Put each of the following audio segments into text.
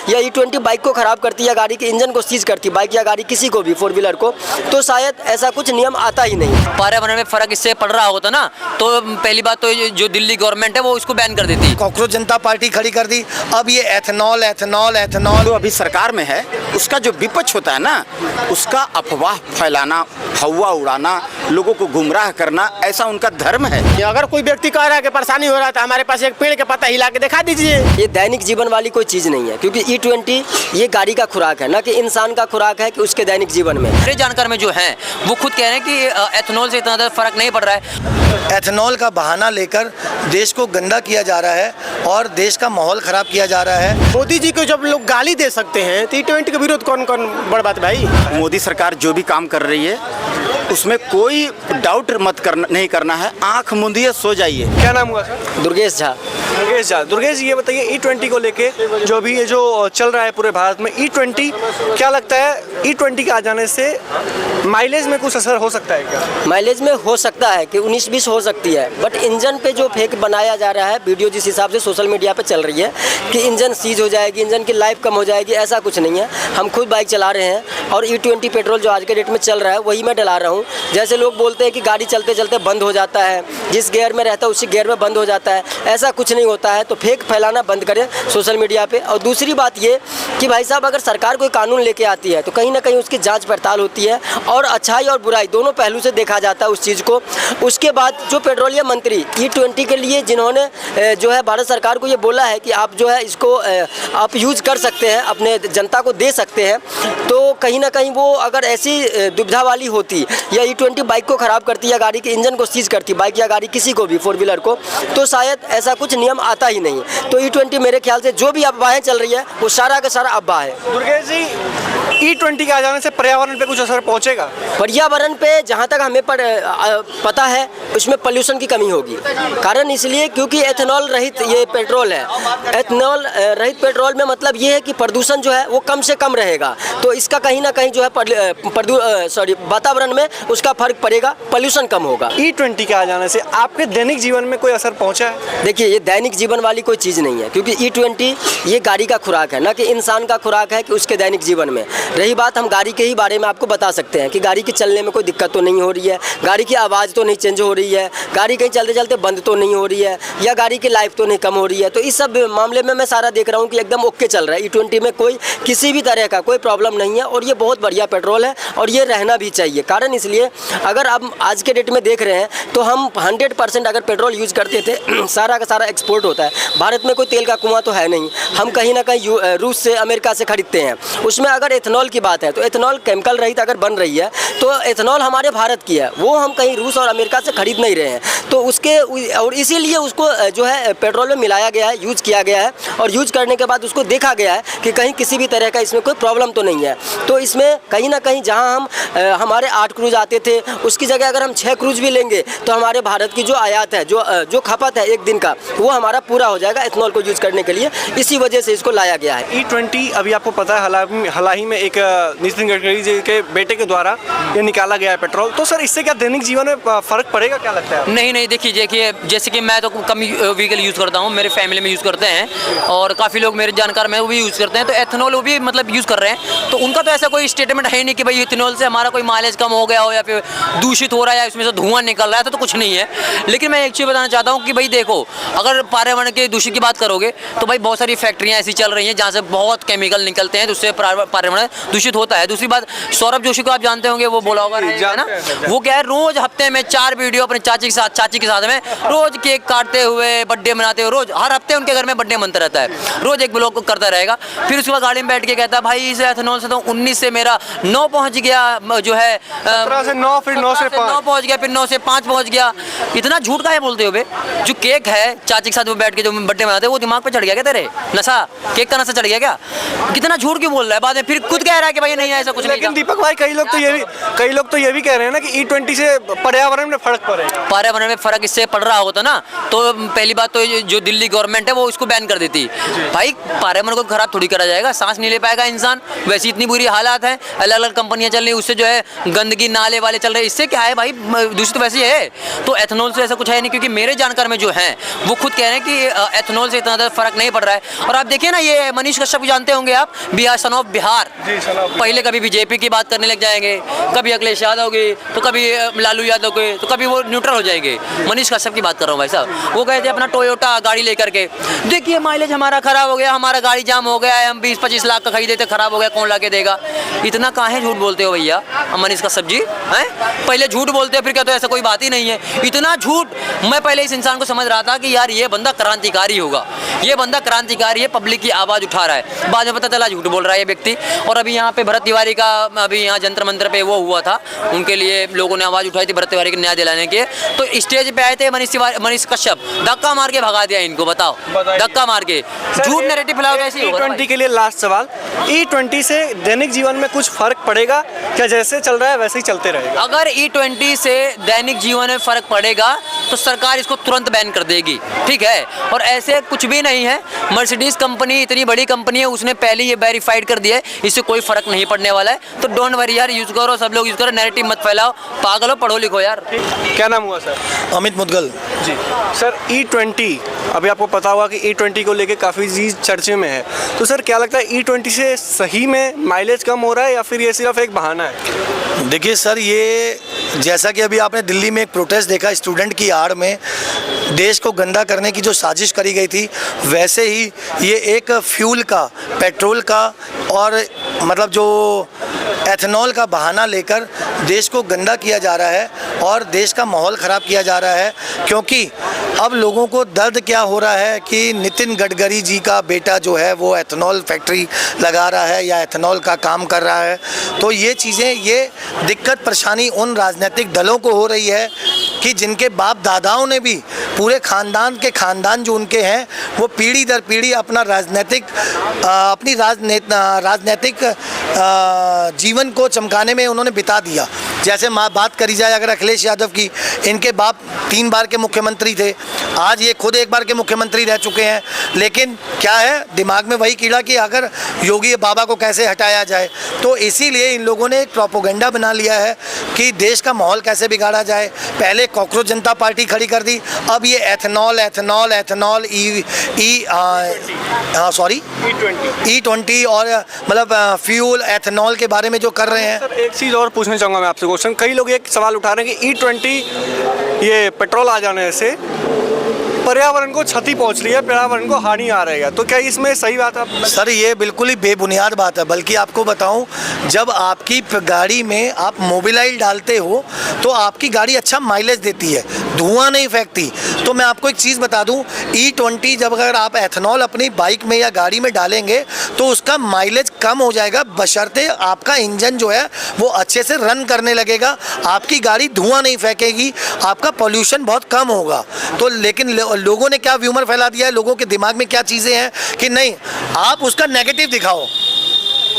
या E20 bike को ख़राब करती या गाड़ी के इंजन को सीज करती, बाइक या गाड़ी किसी को भी, 4 व्हीलर को, तो शायद ऐसा कुछ नियम आता ही नहीं। पर्यावरण में फ़र्क इससे पड़ रहा होता ना, तो पहली बात तो जो दिल्ली गवर्नमेंट है वो इसको बैन कर देती। कांग्रेस जनता पार्टी खड़ी कर दी। अब ये एथेनॉल तो अभी सरकार में है, उसका जो विपक्ष होता है ना, उसका अफवाह फैलाना, हवा उड़ाना, लोगों को गुमराह करना, ऐसा उनका धर्म है। अगर कोई व्यक्ति कह रहा है कि परेशानी हो रहा है तो हमारे पास एक पेड़ के पत्ता हिला के दिखा दीजिए। ये दैनिक जीवन वाली कोई चीज़ नहीं है, क्योंकि E20 ये गाड़ी का खुराक है, ना कि इंसान का खुराक है कि उसके दैनिक जीवन में। मेरे जानकार में जो है वो खुद कह रहे हैं कि एथेनॉल से इतना ज़्यादा फर्क नहीं पड़ रहा है। एथेनॉल का बहाना लेकर देश को गंदा किया जा रहा है और देश का माहौल खराब किया जा रहा है। मोदी जी को जब लोग गाली दे सकते हैं तो E20 का विरोध कौन बड़ बात भाई। मोदी सरकार जो भी काम कर रही है उसमें कोई डाउट नहीं करना है, आंख मूंदिए सो जाइए। क्या नाम हुआ सर? दुर्गेश झा। दुर्गेश जी ये बताइए, E20 को लेके जो भी ये जो चल रहा है पूरे भारत में, E20 क्या लगता है E20 के आ जाने से माइलेज में कुछ असर हो सकता है क्या? माइलेज में हो सकता है कि 19-20 हो सकती है, बट इंजन पे जो फेक बनाया जा रहा है, वीडियो जिस हिसाब से सोशल मीडिया पे चल रही है कि इंजन सीज हो जाएगी, इंजन की लाइफ कम हो जाएगी, ऐसा कुछ नहीं है। हम खुद बाइक चला रहे हैं और E20 पेट्रोल जो आज के डेट में चल रहा है वही मैं डला रहा हूँ। जैसे लोग बोलते हैं कि गाड़ी चलते चलते बंद हो जाता है, जिस गियर में रहता है उसी गियर में बंद हो जाता है, ऐसा कुछ नहीं होता है। तो फेक फैलाना बंद करें सोशल मीडिया पे। और दूसरी बात ये कि भाई साहब, अगर सरकार कोई कानून लेके आती है तो कहीं ना कहीं उसकी जांच पड़ताल होती है और अच्छाई और बुराई दोनों पहलू से देखा जाता है उस चीज़ को। उसके बाद जो पेट्रोलियम मंत्री E20 के लिए जिन्होंने जो है भारत सरकार को ये बोला है कि आप जो है इसको आप यूज़ कर सकते हैं, अपने जनता को दे सकते हैं, तो कहीं ना कहीं वो अगर ऐसी दुविधा वाली होती या E20 बाइक को ख़राब करती या गाड़ी के इंजन को सीज करती, बाइक या गाड़ी किसी को भी, 4 व्हीलर को, तो शायद ऐसा कुछ नियम आता ही नहीं। तो E20 मेरे ख्याल से जो भी अफवाहें चल रही है वो सारा का सारा अफवाह है। दुर्गेश जी, E20 के आ जाने से पर्यावरण पे कुछ असर पहुंचेगा? पर्यावरण पे जहाँ तक हमें पता है उसमें पोल्यूशन की कमी होगी। कारण इसलिए क्योंकि एथेनॉल रहित ये पेट्रोल है। एथेनॉल रहित पेट्रोल में मतलब ये है कि प्रदूषण जो है वो कम से कम रहेगा, तो इसका कहीं ना कहीं जो है वातावरण में उसका फर्क पड़ेगा, पोल्यूशन कम होगा। E20 के आ जाने से आपके दैनिक जीवन में कोई असर पहुंचा है? देखिए, ये दैनिक जीवन वाली कोई चीज़ नहीं है, क्योंकि E20 ये गाड़ी का खुराक है, ना कि इंसान का खुराक है कि उसके दैनिक जीवन में। रही बात, हम गाड़ी के ही बारे में आपको बता सकते हैं कि गाड़ी के चलने में कोई दिक्कत तो नहीं हो रही है, गाड़ी की आवाज़ तो नहीं चेंज हो रही है, गाड़ी कहीं चलते चलते बंद तो नहीं हो रही है, या गाड़ी की लाइफ तो नहीं कम हो रही है। तो इस सब मामले में मैं सारा देख रहा हूँ कि एकदम ओके चल रहा है। E20 में कोई किसी भी तरह का कोई प्रॉब्लम नहीं है और ये बहुत बढ़िया पेट्रोल है और ये रहना भी चाहिए। कारण इसलिए, अगर आप आज के डेट में देख रहे हैं तो हम 100% अगर पेट्रोल यूज़ करते थे, सारा का सारा एक्सपोर्ट होता है। भारत में कोई तेल का कुआं तो है नहीं, हम कहीं ना कहीं रूस से, अमेरिका से खरीदते हैं। उसमें अगर एथेनॉल की बात है तो एथेनॉल केमिकल रहित अगर बन रही है तो एथेनॉल हमारे भारत की है, वो हम कहीं रूस और अमेरिका से खरीद नहीं रहे हैं। तो उसके और इसीलिए उसको जो है पेट्रोल में मिलाया गया है, यूज़ किया गया है, और यूज़ करने के बाद उसको देखा गया है कि कहीं किसी भी तरह का इसमें कोई प्रॉब्लम तो नहीं है। तो इसमें कहीं ना कहीं जहाँ हम हमारे 8 क्रूज आते थे उसकी जगह अगर हम 6 क्रूज भी लेंगे तो हमारे भारत की जो आयात है, जो खपत है एक दिन का, वो हमारा पूरा हो जाएगा एथेनॉल को यूज़ करने के लिए। इसी वजह से इसको लाया गया है। E20 अभी आपको पता है हाल ही में एक नितिन गडकरी जी के बेटे के द्वारा ये निकाला गया है पेट्रोल, तो सर इससे क्या दैनिक जीवन में फर्क पड़ेगा, क्या लगता है? नहीं, देखिए जैसे कि मैं तो कम व्हीकल यूज़ करता हूँ, मेरे फैमिली में यूज़ करते हैं और काफ़ी लोग मेरे जानकार में वो भी यूज़ करते हैं, तो एथेनॉल वो भी मतलब यूज़ कर रहे हैं। तो उनका तो ऐसा कोई स्टेटमेंट है नहीं कि भाई एथेनॉल से हमारा कोई माइलेज कम हो गया हो या फिर दूषित हो रहा है या इसमें से धुआं निकल रहा है, तो कुछ नहीं है। लेकिन मैं एक चीज़ बताना चाहता हूँ कि भाई देखो, अगर पर्यावरण के दूषित की बात करोगे तो भाई बहुत सारी फैक्ट्रियाँ ऐसी चल रही हैं जहाँ से बहुत केमिकल निकलते हैं, जिससे पर्यावरण दूषित होता है। दूसरी बात, सौरभ जोशी को आप जानते होंगे, वो बोला होगा है ना, वो क्या है, रोज हफ्ते में 4 वीडियो अपने चाची के साथ में रोज केक काटते हुए, बर्थडे मनाते हुए, रोज हर हफ्ते उनके घर में बर्थडे मनता रहता है, रोज एक ब्लॉग करता रहेगा। फिर उसके बाद गाड़ी में बैठ के कहता है भाई इस एथेनॉल से तो 19 से मेरा 9 पहुंच गया, जो है 17 से 9, फिर 9 से 5 पहुंच गया, फिर 9 से 5 पहुंच गया। इतना झूठ का है बोलते हो बे? जो केक है चाची के साथ में बैठ के जो बर्थडे मनाते हैं, वो दिमाग पे चढ़ गया क्या तेरे? नशा, केक का नशा चढ़ गया क्या? कितना झूठ क्यों बोल रहा है? बाद में फिर खुद कह रहा है कि भाई नहीं ऐसा कुछ नहीं लेकिन था। दीपक भाई कई लोग तो ये भी कह रहे हैं ना कि E20 से पर्यावरण में फर्क पड़ेगा। पर्यावरण में फर्क इससे पड़ रहा होता ना तो पहली बात तो जो दिल्ली गवर्नमेंट है वो इसको बैन कर देती। भाई पर्यावरण को खराब थोड़ी करा जाएगा, सांस नहीं ले पाएगा इंसान, वैसी इतनी बुरी हालात है, अलग अलग कंपनियां चल रही, उससे जो है गंदगी नाले वाले चल रहे, इससे क्या है भाई, दूषित वैसे है। तो एथेनॉल से ऐसा कुछ है नहीं, क्योंकि मेरे जानकार में जो है वो खुद कह रहे हैं कि एथेनॉल से इतना ज़्यादा फर्क नहीं पड़ रहा है। और आप देखिए ना, ये मनीष कश्यप को जानते होंगे आप, बिहार, सन ऑफ बिहार, पहले कभी बीजेपी की बात करने लग जाएंगे, कभी अखिलेश यादव की, तो कभी लालू यादव के, तो कभी वो न्यूट्रल हो जाएंगे। मनीष कश्यप की बात कर रहा हूँ भाई साहब, वो गए थे अपना टोयोटा गाड़ी लेकर के, देखिए माइलेज हमारा खराब हो गया, हमारा गाड़ी जाम हो गया है, हम 20-25 लाख का खरीदे थे, खराब हो गया, कौन ला के देगा। इतना काहे झूठ बोलते हो भैया मनीष कश्यप जी हैं? पहले झूठ बोलते हो फिर कहते हो ऐसा कोई बात ही नहीं है। इतना झूठ, मैं पहले इस इंसान को समझ रहा था कि यार ये बंदा क्रांतिकारी होगा, ये बंदा क्रांतिकारी है, पब्लिक की आवाज़ उठा रहा है, बाद में पता चला झूठ बोल रहा है ये व्यक्ति। और अभी यहाँ पे भरत तिवारी का, अभी यहाँ जंतर मंतर पे वो हुआ था, उनके लिए लोगों ने आवाज़ उठाई थी भरत तिवारी को न्याय दिलाने के, तो स्टेज पे आए थे मनीष कश्यप, धक्का मार के भगा दिया इनको। बताओ, धक्का मार के झूठ नैरेटिव फैलाओ कैसे होगा? E20 के लिए लास्ट सवाल, E20 से दैनिक जीवन में कुछ फर्क पड़ेगा क्या? जैसे चल रहा है वैसे ही चलते रहेगा? अगर E20 से दैनिक जीवन में फर्क पड़ेगा तो सरकार इसको तुरंत बैन कर देगी, ठीक है? और ऐसे कुछ भी नहीं है, मर्सिडीज कंपनी इतनी बड़ी कंपनी है, उसने पहले ये वेरीफाइड कर दिया है, इससे कोई फर्क नहीं पड़ने वाला है। तो डोंट वरी यार, यूज करो, सब लोग यूज करो, नैरेटिव मत फैलाओ, पागल हो, पढ़ो लिखो यार। क्या नाम हुआ सर? अमित मुदगल। जी सर, E20 अभी आपको पता होगा कि E20 को लेके काफ़ी चीज़ चर्चे में है, तो सर क्या लगता है E20 से सही में माइलेज कम हो रहा है या फिर ये सिर्फ एक बहाना है? देखिए सर, ये जैसा कि अभी आपने दिल्ली में एक प्रोटेस्ट देखा, स्टूडेंट की आड़ में देश को गंदा करने की जो साजिश करी गई थी, वैसे ही ये एक फ्यूल का, पेट्रोल का और मतलब जो एथेनॉल का बहाना लेकर देश को गंदा किया जा रहा है और देश का माहौल ख़राब किया जा रहा है। क्योंकि अब लोगों को दर्द क्या हो रहा है कि नितिन गडकरी जी का बेटा जो है वो एथेनॉल फैक्ट्री लगा रहा है या एथेनॉल का काम कर रहा है। तो ये चीज़ें, ये दिक्कत परेशानी उन राजनीतिक दलों को हो रही है कि जिनके बाप दादाओं ने भी, पूरे खानदान जो उनके हैं, वो पीढ़ी दर पीढ़ी अपना अपनी राजनीतिक जीवन को चमकाने में उन्होंने बिता दिया। जैसे बात करी जाए अगर अखिलेश यादव की, इनके बाप 3 बार के मुख्यमंत्री थे, आज ये खुद 1 बार के मुख्यमंत्री रह चुके हैं, लेकिन क्या है, दिमाग में वही कीड़ा कि अगर योगी बाबा को कैसे हटाया जाए। तो इसीलिए इन लोगों ने एक प्रोपोगेंडा बना लिया है कि देश का माहौल कैसे बिगाड़ा जाए। पहले कॉकरोच जनता पार्टी खड़ी कर दी, अब ये एथेनॉल E20 और मतलब फ्यूल एथेनॉल के बारे में जो कर रहे हैं। सर एक चीज़ और पूछना चाहूँगा मैं आपसे क्वेश्चन, कई लोग एक सवाल उठा रहे हैं कि E20 ये पेट्रोल आ जाने से पर्यावरण को क्षति पहुंच रही है, पर्यावरण को हानि आ रही है, तो क्या इसमें सही बात है? सर ये बिल्कुल ही बेबुनियाद बात है। बल्कि आपको बताऊं, जब आपकी गाड़ी में आप मोबिलाइल डालते हो तो आपकी गाड़ी अच्छा माइलेज देती है, धुआं नहीं फेंकती। तो मैं आपको एक चीज़ बता दूं, E20 जब अगर आप एथेनॉल अपनी बाइक में या गाड़ी में डालेंगे तो उसका माइलेज कम हो जाएगा, बशर्ते आपका इंजन जो है वो अच्छे से रन करने लगेगा, आपकी गाड़ी धुआं नहीं फेंकेगी, आपका पॉल्यूशन बहुत कम होगा। तो लेकिन लोगों ने क्या व्यूमर फैला दिया है, लोगों के दिमाग में क्या चीज़ें हैं कि नहीं, आप उसका नेगेटिव दिखाओ,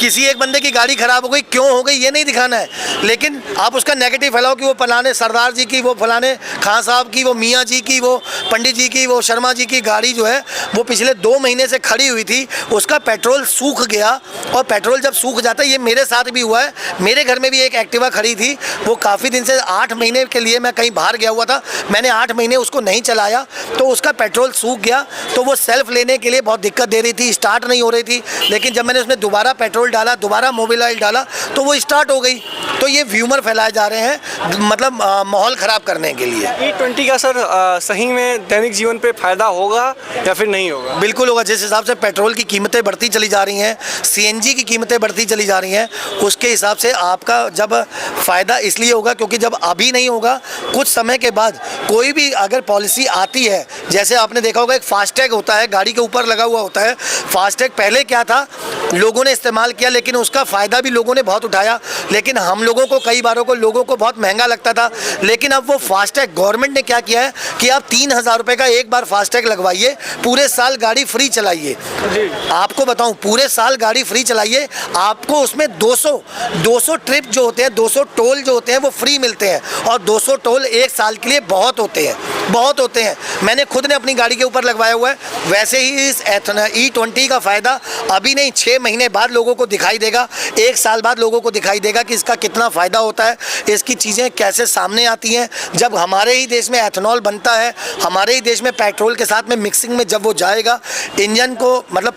किसी एक बंदे की गाड़ी खराब हो गई, क्यों हो गई ये नहीं दिखाना है, लेकिन आप उसका नेगेटिव फैलाओ कि वो फलाने सरदार जी की, वो फलाने खान साहब की, वो मियाँ जी की, वो पंडित जी की, वो शर्मा जी की गाड़ी जो है वो पिछले 2 महीने से खड़ी हुई थी, उसका पेट्रोल सूख गया। और पेट्रोल जब सूख जाता है, ये मेरे साथ भी हुआ है, मेरे घर में भी एक एक्टिवा खड़ी थी, वो काफ़ी दिन से 8 महीने के लिए मैं कहीं बाहर गया हुआ था, मैंने 8 महीने उसको नहीं चलाया, तो उसका पेट्रोल सूख गया। तो वो सेल्फ लेने के लिए बहुत दिक्कत दे रही थी, स्टार्ट नहीं हो रही थी, लेकिन जब मैंने उसमें दोबारा पेट्रोल डाला, दोबारा मोबिल ऑयल डाला, तो वो स्टार्ट हो गई। तो ये व्यूमर फैलाए जा रहे हैं, मतलब माहौल ख़राब करने के लिए। E20 का सर सही में दैनिक जीवन पे फ़ायदा होगा या फिर नहीं होगा? बिल्कुल होगा। जिस हिसाब से पेट्रोल की कीमतें बढ़ती चली जा रही हैं, CNG की कीमतें बढ़ती चली जा रही हैं, उसके हिसाब से आपका जब फ़ायदा इसलिए होगा क्योंकि जब अभी नहीं होगा, कुछ समय के बाद कोई भी अगर पॉलिसी आती है, जैसे आपने देखा होगा एक फास्टैग होता है, गाड़ी के ऊपर लगा हुआ होता है फास्टैग। पहले क्या था, लोगों ने इस्तेमाल किया, लेकिन उसका फ़ायदा भी लोगों ने बहुत उठाया। लेकिन हम लोगों को कई बारों को लोगों को बहुत महंगा लगता था। लेकिन अब वो फास्टैग गवर्नमेंट ने क्या किया है कि आप 3,000 रुपये का एक बार फास्टैग लगवाइए, पूरे साल गाड़ी फ्री चलाइए। आपको बताऊं, पूरे साल गाड़ी फ्री चलाइए, आपको उसमें 200 ट्रिप जो होते हैं, 200 टोल जो होते हैं वो फ्री मिलते हैं। और 200 टोल एक साल के लिए बहुत होते हैं, बहुत होते हैं। मैंने खुद ने अपनी गाड़ी के ऊपर लगवाया हुआ है। वैसे ही इस E20 का फ़ायदा अभी नहीं, 6 महीने बाद लोगों को दिखाई देगा, 1 साल बाद लोगों को दिखाई देगा कि इसका कितना फ़ायदा होता है, इसकी चीज़ें कैसे सामने आती हैं। जब हमारे ही देश में एथेनॉल बनता है, हमारे ही देश में पेट्रोल के साथ में मिक्सिंग में जब वो जाएगा, इंजन को मतलब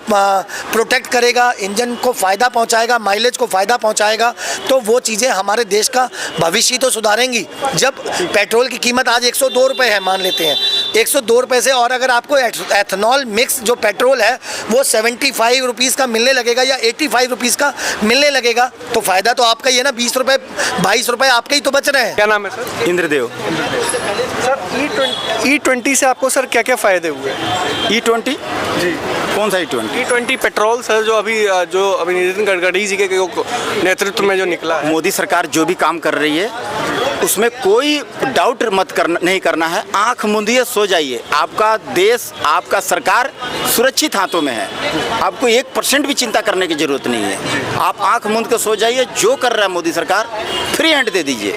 प्रोटेक्ट करेगा, इंजन को फ़ायदा पहुंचाएगा, माइलेज को फ़ायदा पहुंचाएगा, तो वो चीज़ें हमारे देश का भविष्य तो सुधारेंगी। जब पेट्रोल की कीमत आज 102 रुपये है, मान लेते हैं 102 रुपये से, और अगर आपको एथेनॉल मिक्स जो पेट्रोल है वो 75 रुपीज़ का मिलने लगेगा या 85 रुपीज़ का मिलने लगेगा, तो फ़ायदा तो आपका ही है ना। 20 रुपये 22 रुपये आपके ही तो बच रहे हैं। क्या नाम है सर? इंद्रदेव। सर E20 से आपको सर क्या क्या फ़ायदे हुए? E20 जी, कौन सा E20? E20 पेट्रोल सर, जो अभी नितिन गडकरी जी के नेतृत्व में जो निकला है। मोदी सरकार जो भी काम कर रही है उसमें कोई डाउट नहीं करना है। आंख मूंदिए सो जाइए, आपका देश, आपका सरकार सुरक्षित हाथों में है। आपको 1% भी चिंता करने की जरूरत नहीं है। आप आंख मूंद के सो जाइए, जो कर रहा है मोदी सरकार फ्री हैंड दे दीजिए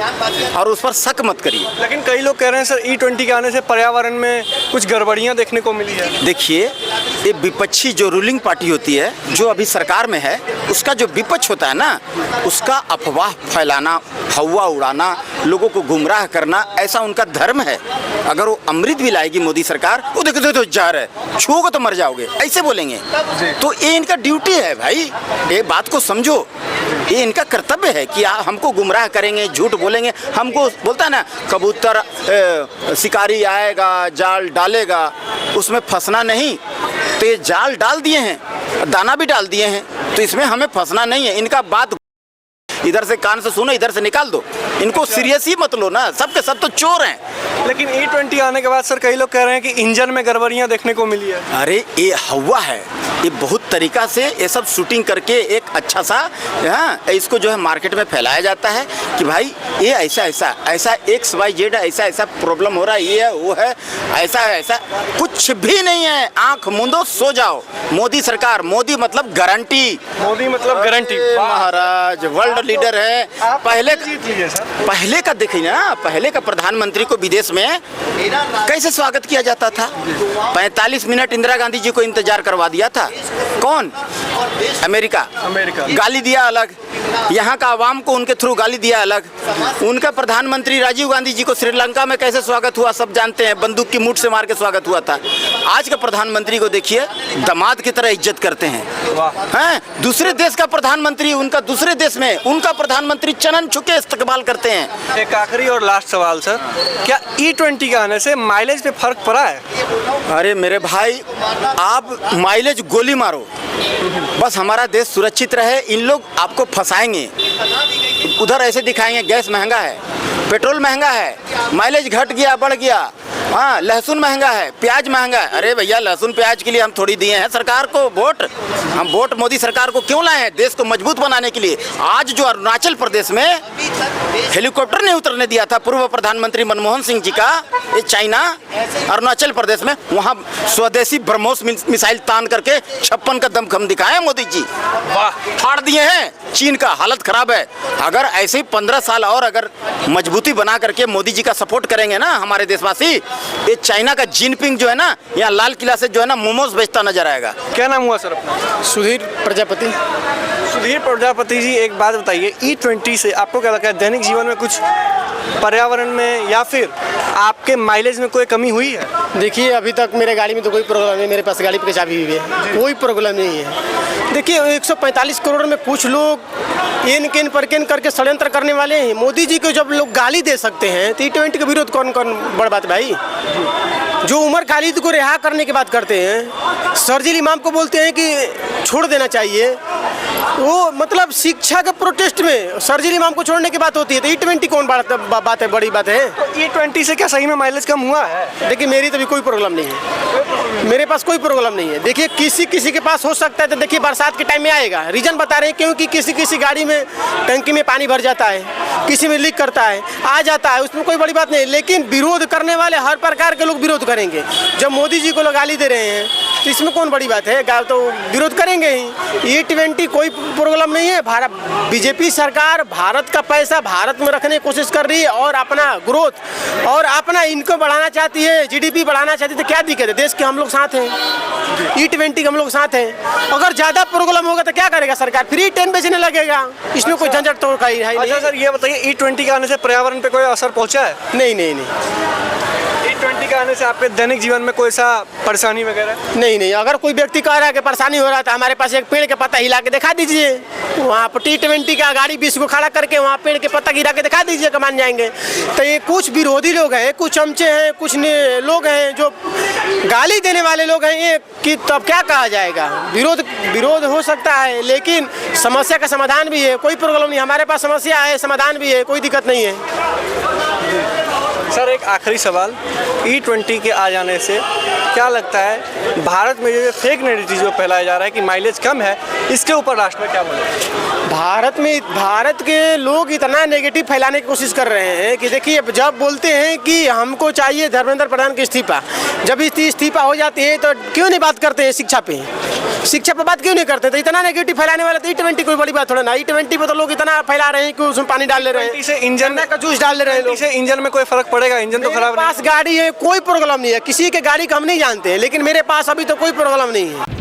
और उस पर शक मत करिए। लेकिन कई लोग कह रहे हैं सर E20 के आने से पर्यावरण में कुछ गड़बड़ियां देखने को मिली है। देखिए, ये विपक्षी जो रूलिंग पार्टी होती है, जो अभी सरकार में है, उसका जो विपक्ष होता है ना, उसका अफवाह फैलाना, हवा उड़ाना, लोगों को गुमराह करना, ऐसा उनका धर्म है। अगर वो अमृत भी लाएगी मोदी सरकार, वो देखो तो जा रहा है, छूओगे तो मर जाओगे, ऐसे बोलेंगे। तो ये इनका ड्यूटी है भाई, ये बात को समझो। ये इनका कर्तव्य है कि हमको गुमराह करेंगे, झूठ बोलेंगे। हमको बोलता है ना, कबूतर शिकारी आएगा जाल डालेगा, उसमें फंसना नहीं। तो ये जाल डाल दिए हैं, दाना भी डाल दिए हैं, तो इसमें हमें फंसना नहीं है। इनका बात इधर से कान से सुनो, इधर से निकाल दो। इनको सीरियस ही मत लो ना, सब के सब तो चोर हैं। लेकिन E20 आने के बाद सर कई लोग कह रहे हैं कि इंजन में गड़बड़ियां देखने को मिली है। अरे ये हवा है, ये बहुत तरीका से ये सब शूटिंग करके एक अच्छा सा इसको जो है मार्केट में फैलाया जाता है कि भाई ये ऐसा XYZ ऐसा प्रॉब्लम हो रहा है, ये है वो है, ऐसा है ऐसा। कुछ भी नहीं है, आंख मूंदो सो जाओ। मोदी सरकार, मोदी मतलब गारंटी, मोदी मतलब गारंटी। महाराज वर्ल्ड लीडर है। पहले का देखिए ना, पहले का प्रधानमंत्री को विदेश में कैसे स्वागत किया जाता था। 45 मिनट इंदिरा गांधी जी को इंतजार करवा दिया था। कौन? अमेरिका। गाली दिया अलग, यहाँ का आवाम को उनके थ्रू गाली दिया अलग। उनका प्रधानमंत्री राजीव गांधी जी को श्रीलंका में कैसे स्वागत हुआ सब जानते हैं, बंदूक की मुठ से मार के स्वागत हुआ था। आज का प्रधानमंत्री को देखिए, दामाद की तरह इज्जत करते हैं। दूसरे देश का प्रधानमंत्री, उनका दूसरे देश में उनका प्रधानमंत्री चरण छुके इस्तकबाल करते हैं। एक आखिरी और लास्ट सवाल सर, क्या E20 के आने से माइलेज पे फर्क पड़ा है? अरे मेरे भाई, आप माइलेज गोली मारो, बस हमारा देश सुरक्षित रहे। इन लोग आपको फंसाएंगे, उधर ऐसे दिखाएंगे गैस महंगा है, पेट्रोल महंगा है, माइलेज घट गया बढ़ गया, हाँ लहसुन महंगा है, प्याज महंगा है। अरे भैया, लहसुन प्याज के लिए हम थोड़ी दिए हैं सरकार को वोट। हम वोट मोदी सरकार को क्यों लाए हैं? देश को मजबूत बनाने के लिए। आज जो अरुणाचल प्रदेश में हेलीकॉप्टर नहीं उतरने दिया था पूर्व प्रधानमंत्री मनमोहन सिंह जी का, ये चाइना अरुणाचल प्रदेश में, वहाँ स्वदेशी ब्रह्मोस मिसाइल तान करके 56 का दमखम दिखाए मोदी जी, फाड़ दिए हैं। चीन का हालत खराब है। अगर ऐसे ही 15 साल और अगर मजबूती बना करके मोदी जी का सपोर्ट करेंगे ना हमारे देशवासी, ये चाइना का जिनपिंग जो है ना, यहाँ लाल किला से जो है ना मोमोज बेचता नजर आएगा। क्या नाम हुआ सर अपना? सुधीर प्रजापति। सुधीर प्रजापति जी, एक बात बताइए, E20 से आपको क्या लगता है, दैनिक जीवन में कुछ पर्यावरण में या फिर आपके माइलेज में कोई कमी हुई है? देखिए, अभी तक मेरे गाड़ी में तो कोई प्रॉब्लम नहीं, मेरे पास गाड़ी पे चाबी भी है, कोई प्रॉब्लम नहीं है। देखिए, 145 करोड़ में कुछ लोग एन केन परकेन करके षड्यंत्र करने वाले हैं। मोदी जी को जब लोग गाली दे सकते हैं तो E20 का विरोध कौन बड़ बात भाई। जो उमर खालिद को रिहा करने की बात करते हैं, शर्जील इमाम को बोलते हैं कि छोड़ देना चाहिए, वो मतलब शिक्षा के प्रोटेस्ट में शर्जील इमाम को छोड़ने की बात होती है, तो E20 कौन बात है, बड़ी बात है? तो E20 से क्या सही में माइलेज कम हुआ है? देखिए मेरी तो भी कोई प्रॉब्लम नहीं है, मेरे पास कोई प्रॉब्लम नहीं है। देखिए किसी के पास हो सकता है, तो देखिए बरसात के टाइम में आएगा, रीजन बता रहे हैं क्योंकि किसी गाड़ी में टंकी में पानी भर जाता है, किसी में लीक करता है, आ जाता है, उसमें कोई बड़ी बात नहीं। लेकिन विरोध करने वाले हर प्रकार के लोग विरोध करेंगे। जब मोदी जी को गाली दे रहे हैं तो इसमें कौन बड़ी बात है, तो विरोध करेंगे ही। E20 कोई प्रॉब्लम नहीं है। बीजेपी सरकार भारत का पैसा भारत में रखने की कोशिश कर रही है और अपना ग्रोथ और अपना इनकम बढ़ाना चाहती है, GDP बढ़ाना चाहती है, तो क्या दिक्कत है? देश के हम लोग साथ हैं, E20 के हम लोग साथ हैं। अगर ज़्यादा प्रॉब्लम होगा तो क्या करेगा सरकार? फ्री ट्रेन बेचने लगेगा, इसमें कोई झंझट तो है नहीं। अच्छा सर, ये बताइए E20 के आने से पर्यावरण पे कोई असर पहुंचा है? नहीं। E20 के आने से आपके दैनिक जीवन में कोई सा परेशानी वगैरह? नहीं। अगर कोई व्यक्ति कह रहा है कि परेशानी हो रहा है तो हमारे पास एक पेड़ के पत्ता हिला के दिखा दीजिए, वहाँ पर T20 का गाड़ी 20 को खड़ा करके वहाँ पेड़ के पत्ता गिरा के दिखा दीजिए, मान जाएंगे। तो ये कुछ विरोधी लोग हैं, कुछ चमचे हैं, कुछ लोग हैं जो गाली देने वाले लोग हैं, ये कि तब क्या कहा जाएगा? विरोध हो सकता है, लेकिन समस्या का समाधान भी है, कोई प्रॉब्लम नहीं। हमारे पास समस्या है, समाधान भी है, कोई दिक्कत नहीं है। सर एक आखिरी सवाल, E20 के आ जाने से क्या लगता है भारत में जो फेक नैरेटिव जो फैलाया जा रहा है कि माइलेज कम है, इसके ऊपर राष्ट्र में क्या बोले? भारत के लोग इतना नेगेटिव फैलाने की कोशिश कर रहे हैं कि देखिए, जब बोलते हैं कि हमको चाहिए धर्मेंद्र प्रधान की इस्तीफा, जब इस्तीफा हो जाती है तो क्यों नहीं बात करते हैं शिक्षा पे बात क्यों नहीं करते? तो इतना नेगेटिव फैलाने वाला तो E20 कोई बड़ी बात थोड़ा ना। E20 पे तो लोग इतना फैला रहे हैं कि उसमें पानी डाल ले रहे हैं, से इंजन का जूस डाल ले रहे हैं। से इंजन में कोई फर्क पड़ेगा? इंजन तो खराब पास गाड़ी है, कोई प्रॉब्लम नहीं है। किसी के गाड़ी का हम नहीं जानते हैं, लेकिन मेरे पास अभी तो कोई प्रॉब्लम नहीं है।